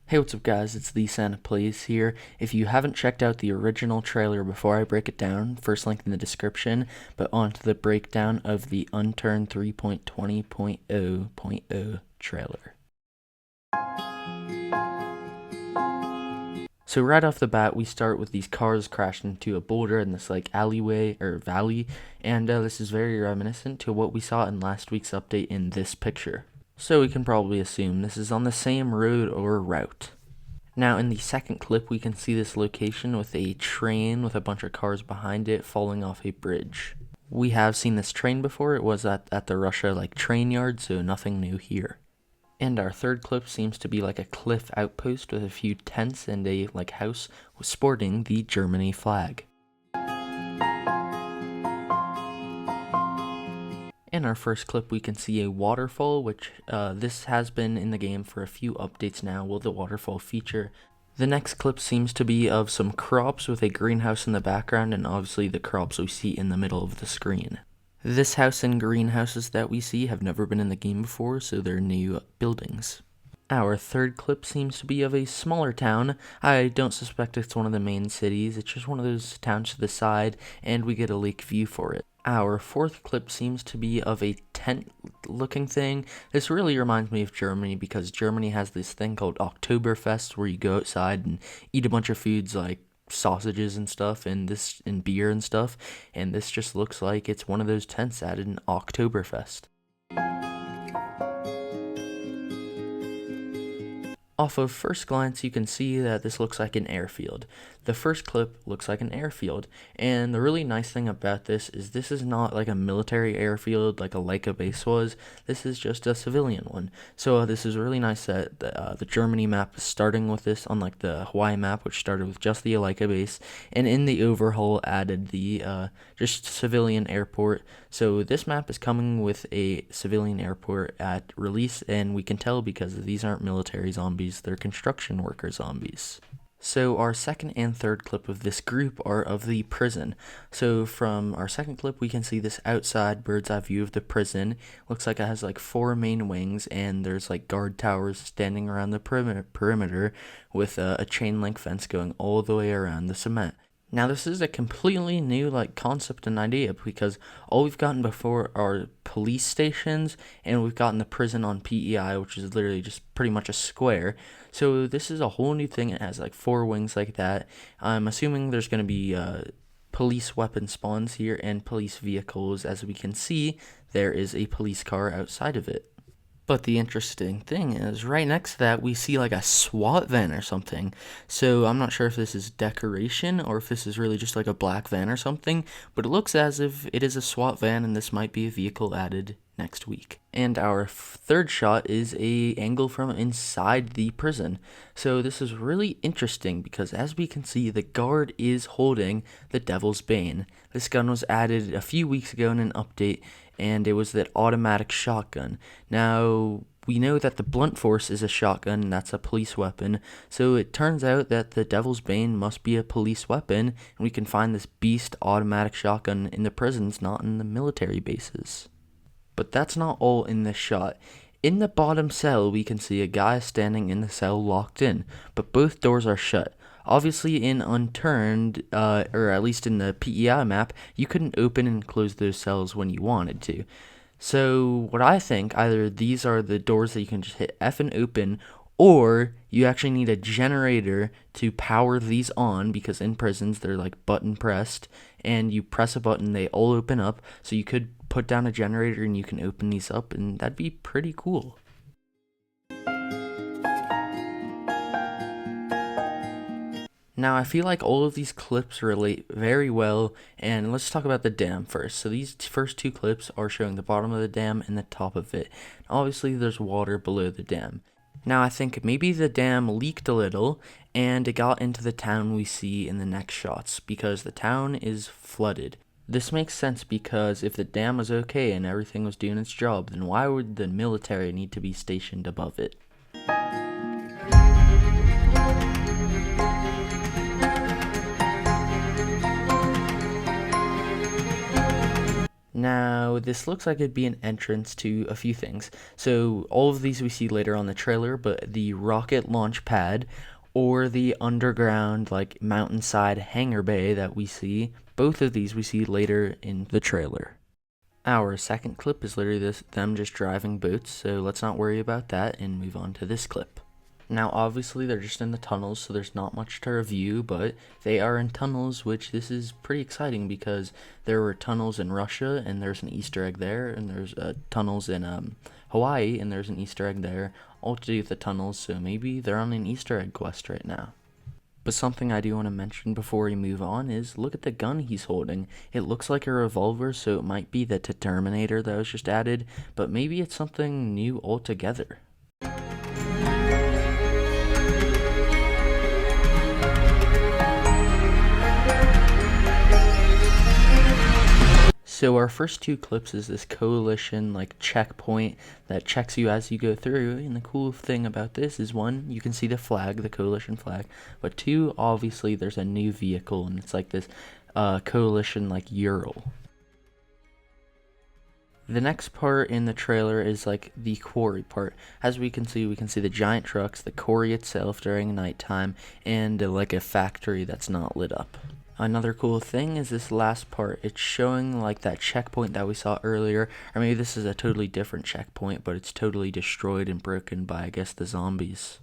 Hey, what's up guys, it's the Santa Plays here. If you haven't checked out the original trailer before I break it down, first link in the description, but on to the breakdown of the Unturned 3.20.0.0 trailer. So right off the bat, we start with these cars crashed into a boulder in this alleyway or valley, and this is very reminiscent to what we saw in last week's update in this picture. So we can probably assume this is on the same road or route. Now in the second clip, we can see this location with a train with a bunch of cars behind it falling off a bridge. We have seen this train before. It was at the Russia train yard, so nothing new here. And our third clip seems to be like a cliff outpost with a few tents and a house sporting the Germany flag. In our first clip, we can see a waterfall, which this has been in the game for a few updates now. Will the waterfall feature? The next clip seems to be of some crops with a greenhouse in the background, and obviously the crops we see in the middle of the screen. This house and greenhouses that we see have never been in the game before, so they're new buildings. Our third clip seems to be of a smaller town. I don't suspect it's one of the main cities, it's just one of those towns to the side, and we get a lake view for it. Our fourth clip seems to be of a tent-looking thing. This really reminds me of Germany because Germany has this thing called Oktoberfest where you go outside and eat a bunch of foods like sausages and stuff and beer and stuff, and this just looks like it's one of those tents at an Oktoberfest. Off of first glance, you can see that this looks like an airfield. The first clip looks like an airfield, and the really nice thing about this is not like a military airfield like a Leica base was. This is just a civilian one. So this is really nice that the Germany map is starting with this, unlike the Hawaii map, which started with just the Leica base, and in the overhaul added the just civilian airport. So this map is coming with a civilian airport at release, and we can tell because these aren't military zombies, they're construction worker zombies. So our second and third clip of this group are of the prison. So from our second clip, we can see this outside bird's eye view of the prison. Looks like it has 4 main wings, and there's guard towers standing around the perimeter with a chain link fence going all the way around the cement. Now this is a completely new concept and idea because all we've gotten before are police stations, and we've gotten the prison on PEI, which is literally just pretty much a square. So this is a whole new thing. It has 4 wings like that. I'm assuming there's going to be police weapon spawns here and police vehicles. As we can see, there is a police car outside of it. But the interesting thing is, right next to that, we see a SWAT van or something. So I'm not sure if this is decoration or if this is really just a black van or something, but it looks as if it is a SWAT van, and this might be a vehicle added next week. And our third shot is a angle from inside the prison. So this is really interesting because, as we can see, the guard is holding the Devil's Bane. This gun was added a few weeks ago in an update, and it was that automatic shotgun. Now, we know that the blunt force is a shotgun, and that's a police weapon, so it turns out that the Devil's Bane must be a police weapon, and we can find this beast automatic shotgun in the prisons, not in the military bases. But that's not all in this shot. In the bottom cell, we can see a guy standing in the cell locked in, but both doors are shut. Obviously in Unturned, or at least in the PEI map, you couldn't open and close those cells when you wanted to. So what I think, either these are the doors that you can just hit F and open, or you actually need a generator to power these on, because in prisons they're button pressed, and you press a button, they all open up, so you could put down a generator and you can open these up, and that'd be pretty cool. Now, I feel like all of these clips relate very well, and let's talk about the dam first. So these first 2 clips are showing the bottom of the dam and the top of it. Obviously, there's water below the dam. Now, I think maybe the dam leaked a little, and it got into the town we see in the next shots, because the town is flooded. This makes sense because if the dam was okay and everything was doing its job, then why would the military need to be stationed above it? Now, this looks like it'd be an entrance to a few things. So, all of these we see later on the trailer, but the rocket launch pad or the underground, like mountainside hangar bay that we see, both of these we see later in the trailer. Our second clip is literally them just driving boats, so let's not worry about that and move on to this clip. Now, obviously, they're just in the tunnels, so there's not much to review, but they are in tunnels, which this is pretty exciting because there were tunnels in Russia, and there's an Easter egg there, and there's tunnels in Hawaii, and there's an Easter egg there, all to do with the tunnels, so maybe they're on an Easter egg quest right now. But something I do want to mention before we move on is look at the gun he's holding. It looks like a revolver, so it might be the Terminator that was just added, but maybe it's something new altogether. So our first two clips is this coalition like checkpoint that checks you as you go through, and the cool thing about this is one, you can see the flag, the coalition flag, but two, obviously there's a new vehicle and it's like this coalition like Ural. The next part in the trailer is like the quarry part. As we can see the giant trucks, the quarry itself during nighttime, and like a factory that's not lit up. Another cool thing is this last part. It's showing like that checkpoint that we saw earlier, or maybe this is a totally different checkpoint, but it's totally destroyed and broken by, I guess, the zombies.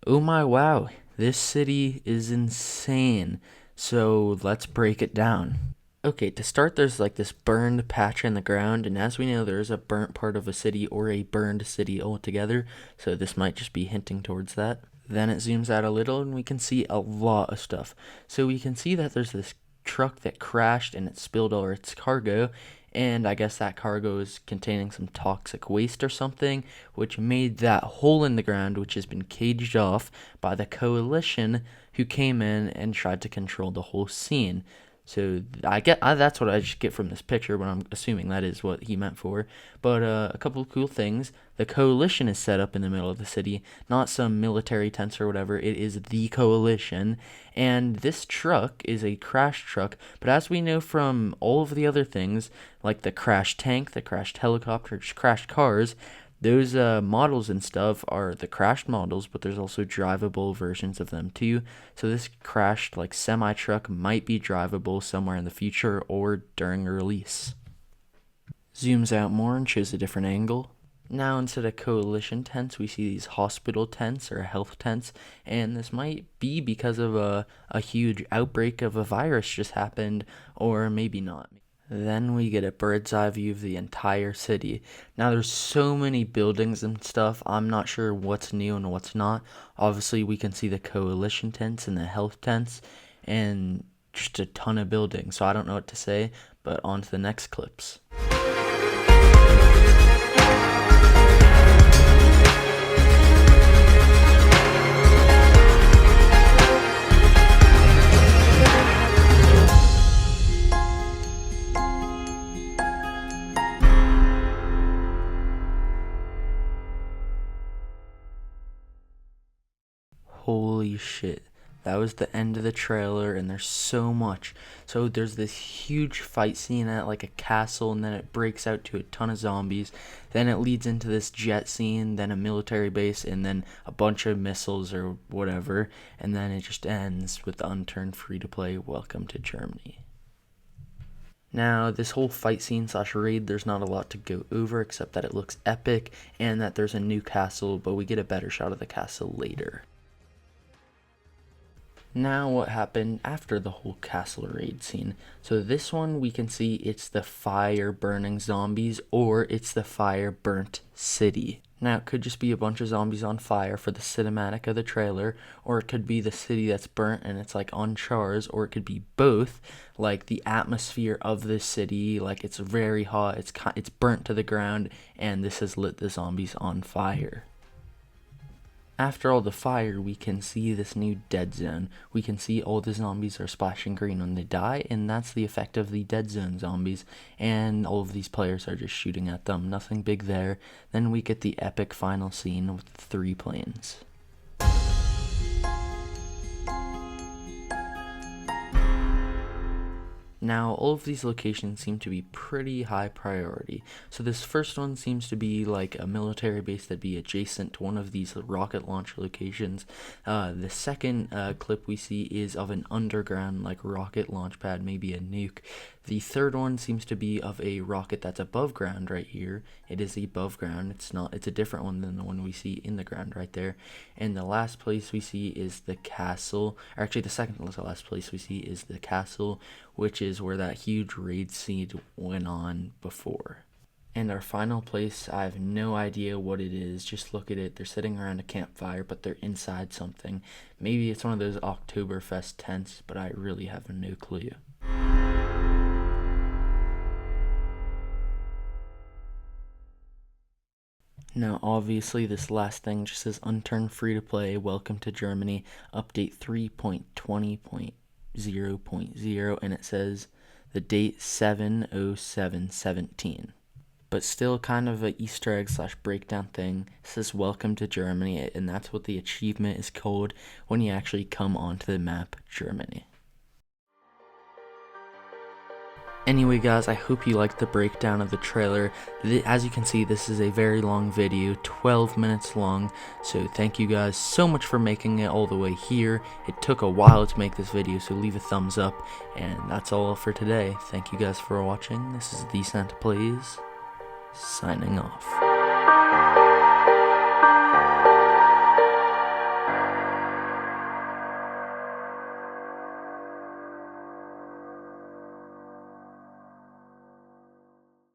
Oh my wow, this city is insane. So let's break it down. Okay, to start, there's like this burned patch in the ground, and as we know, there's a burnt part of a city or a burned city altogether, so this might just be hinting towards that. Then it zooms out a little, and we can see a lot of stuff. So we can see that there's this truck that crashed, and it spilled all its cargo, and I guess that cargo is containing some toxic waste or something, which made that hole in the ground, which has been caged off by the coalition who came in and tried to control the whole scene. So that's what I just get from this picture, but I'm assuming that is what he meant for. But a couple of cool things. The coalition is set up in the middle of the city, not some military tents or whatever. It is the coalition. And this truck is a crash truck. But as we know from all of the other things, like the crashed tank, the crashed helicopter, just crashed cars, those models and stuff are the crashed models, but there's also drivable versions of them too. So this crashed like semi truck might be drivable somewhere in the future or during a release. Zooms out more and shows a different angle. Now instead of coalition tents, we see these hospital tents or health tents, and this might be because of a huge outbreak of a virus just happened, or maybe not. Then we get a bird's eye view of the entire city. Now there's so many buildings and stuff, I'm not sure what's new and what's not. Obviously we can see the coalition tents and the health tents and just a ton of buildings, so I don't know what to say, but on to the next clips. Holy shit. That was the end of the trailer, and there's so much. So there's this huge fight scene at like a castle, and then it breaks out to a ton of zombies. Then it leads into this jet scene, then a military base, and then a bunch of missiles or whatever. And then it just ends with the Unturned free-to-play Welcome to Germany. Now, this whole fight scene / raid, there's not a lot to go over except that it looks epic and that there's a new castle, but we get a better shot of the castle later. Now what happened after the whole castle raid scene. So this one we can see it's the fire burning zombies, or it's the fire burnt city. Now it could just be a bunch of zombies on fire for the cinematic of the trailer, or it could be the city that's burnt and it's like on chars, or it could be both, like the atmosphere of this city, like it's very hot, it's burnt to the ground, and this has lit the zombies on fire. After all the fire, we can see this new dead zone. We can see all the zombies are splashing green when they die, and that's the effect of the dead zone zombies. And all of these players are just shooting at them. Nothing big there. Then we get the epic final scene with 3 planes. Now, all of these locations seem to be pretty high priority. So this first one seems to be like a military base that'd be adjacent to one of these rocket launch locations. The second clip we see is of an underground like rocket launch pad, maybe a nuke. The third one seems to be of a rocket that's above ground right here. It is above ground. It's a different one than the one we see in the ground right there. And the last place we see is the castle, or actually the second to last place we see is the castle, which is where that huge raid siege went on before. And our final place, I have no idea what it is. Just look at it. They're sitting around a campfire, but they're inside something. Maybe it's one of those Oktoberfest tents, but I really have no clue. Now, obviously, this last thing just says Unturned free to play. Welcome to Germany. Update 3.20.0.0, and it says the date 7/07/17. But still kind of a Easter egg / breakdown thing. It says welcome to Germany, and that's what the achievement is called when you actually come onto the map Germany. Anyway guys, I hope you liked the breakdown of the trailer. As you can see, this is a very long video, 12 minutes long, so thank you guys so much for making it all the way here. It took a while to make this video, so leave a thumbs up, and that's all for today. Thank you guys for watching. This is The Santa Plays, signing off.